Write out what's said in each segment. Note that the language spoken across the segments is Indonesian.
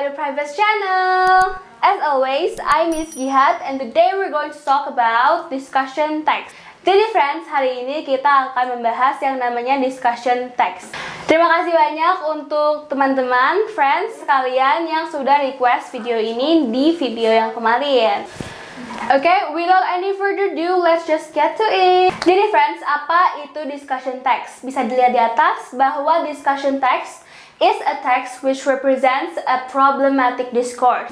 Study Private channel. As always, I'm Miss Gihat and today we're going to talk about discussion text. Jadi friends, hari ini kita akan membahas yang namanya discussion text. Terima kasih banyak untuk teman-teman, friends sekalian yang sudah request video ini di video yang kemarin. Okay, without any further ado, let's just get to it. Jadi friends, apa itu discussion text? Bisa dilihat di atas bahwa discussion text is a text which represents a problematic discourse.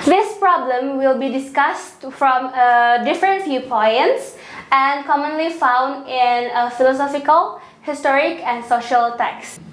This problem will be discussed from different viewpoints and commonly found in a philosophical, historic, and social text.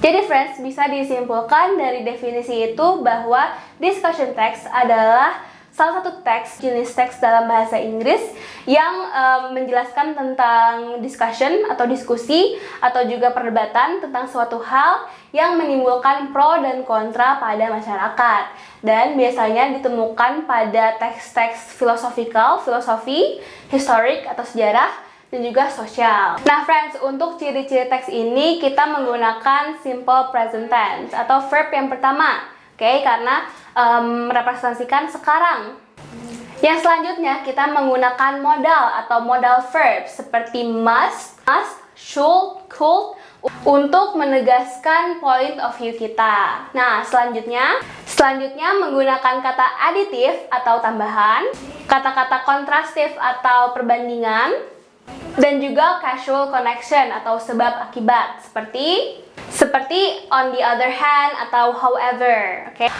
Jadi friends, bisa disimpulkan dari definisi itu bahwa discussion text adalah salah satu teks, jenis teks dalam bahasa Inggris yang menjelaskan tentang discussion atau diskusi atau juga perdebatan tentang suatu hal yang menimbulkan pro dan kontra pada masyarakat. Dan biasanya ditemukan pada teks-teks filosofi, historik atau sejarah, dan juga sosial. Nah friends, untuk ciri-ciri teks ini kita menggunakan simple present tense atau verb yang pertama. Oke, karena merepresentasikan sekarang. Yang selanjutnya kita menggunakan modal atau modal verb seperti must, should, could untuk menegaskan point of view kita. Nah, selanjutnya menggunakan kata aditif atau tambahan, kata-kata kontrastif atau perbandingan, dan juga causal connection atau sebab akibat seperti on the other hand atau however. Oke.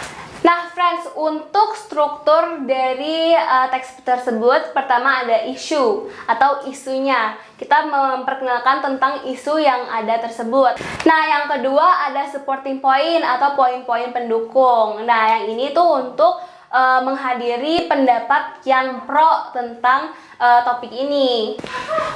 Nah, friends, untuk struktur dari teks tersebut, pertama ada isu atau isunya. Kita memperkenalkan tentang isu yang ada tersebut. Nah, yang kedua ada supporting point atau poin-poin pendukung. Nah, yang ini tuh untuk menghadiri pendapat yang pro tentang topik ini.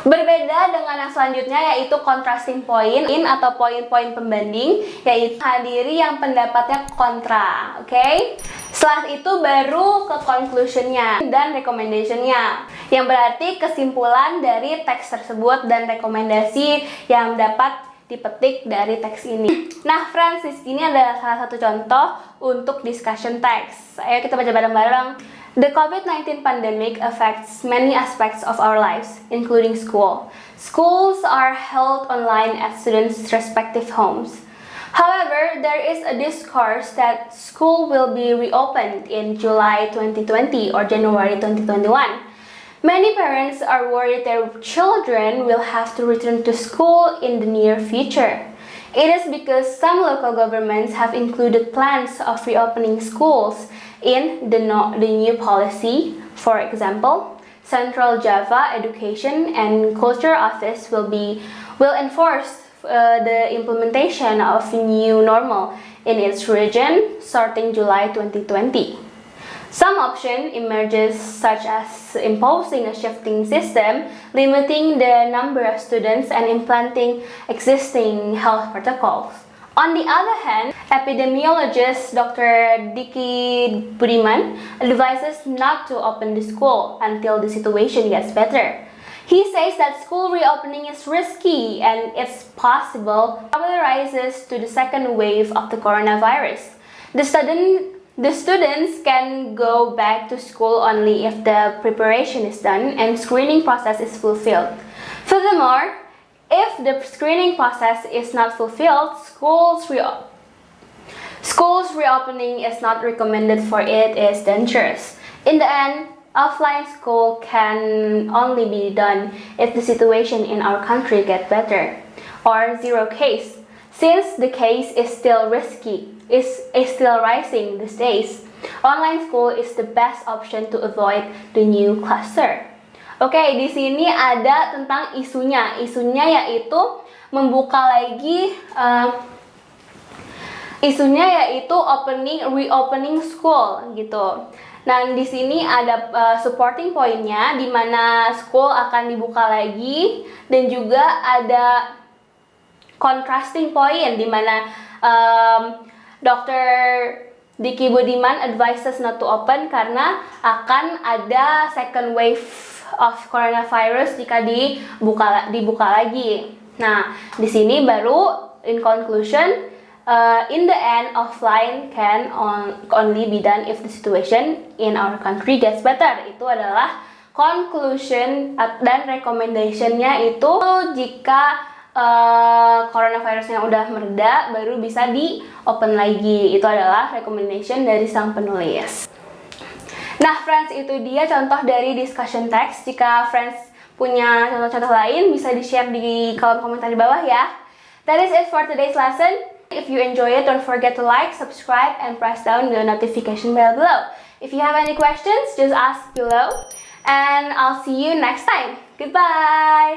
Berbeda dengan yang selanjutnya yaitu contrasting point atau poin-poin pembanding, yaitu hadiri yang pendapatnya kontra. Oke? Setelah itu baru ke conclusionnya dan recommendationnya, yang berarti kesimpulan dari teks tersebut dan rekomendasi yang dapat dipetik dari teks ini. Nah, friends, di sini adalah salah satu contoh untuk discussion text. Ayo kita baca bareng-bareng. The COVID-19 pandemic affects many aspects of our lives, including school. Schools are held online at students' respective homes. However, there is a discourse that school will be reopened in July 2020 or January 2021. Many parents are worried their children will have to return to school in the near future. It is because some local governments have included plans of reopening schools in the new policy. For example, Central Java Education and Culture Office will enforce the implementation of new normal in its region starting July 2020. Some option emerges such as imposing a shifting system, limiting the number of students and implanting existing health protocols. On the other hand, epidemiologist Dr. Diki Budiman advises not to open the school until the situation gets better. He says that school reopening is risky and it's possible probably rises to the second wave of the coronavirus. The students can go back to school only if the preparation is done and screening process is fulfilled. Furthermore, if the screening process is not fulfilled, schools reopening is not recommended for it is dangerous. In the end, offline school can only be done if the situation in our country gets better, or zero case. Since the case is still still rising these days, online school is the best option to avoid the new cluster. Oke, di sini ada tentang isunya. Isunya yaitu reopening school gitu. Nah, di sini ada supporting pointnya di mana school akan dibuka lagi, dan juga ada contrasting point di mana Dr. Diki Budiman advises not to open karena akan ada second wave of coronavirus jika dibuka lagi. Nah, di sini baru in conclusion in the end, offline can only be done if the situation in our country gets better. Itu adalah conclusion dan recommendation-nya itu jika coronavirusnya udah mereda, baru bisa di open lagi. Itu adalah recommendation dari sang penulis. Nah, friends, itu dia contoh dari discussion text. Jika friends punya contoh-contoh lain, bisa di-share di kolom komentar di bawah ya. That is it for today's lesson. If you enjoy it, don't forget to like, subscribe, and press down the notification bell below. If you have any questions, just ask below. And I'll see you next time. Goodbye!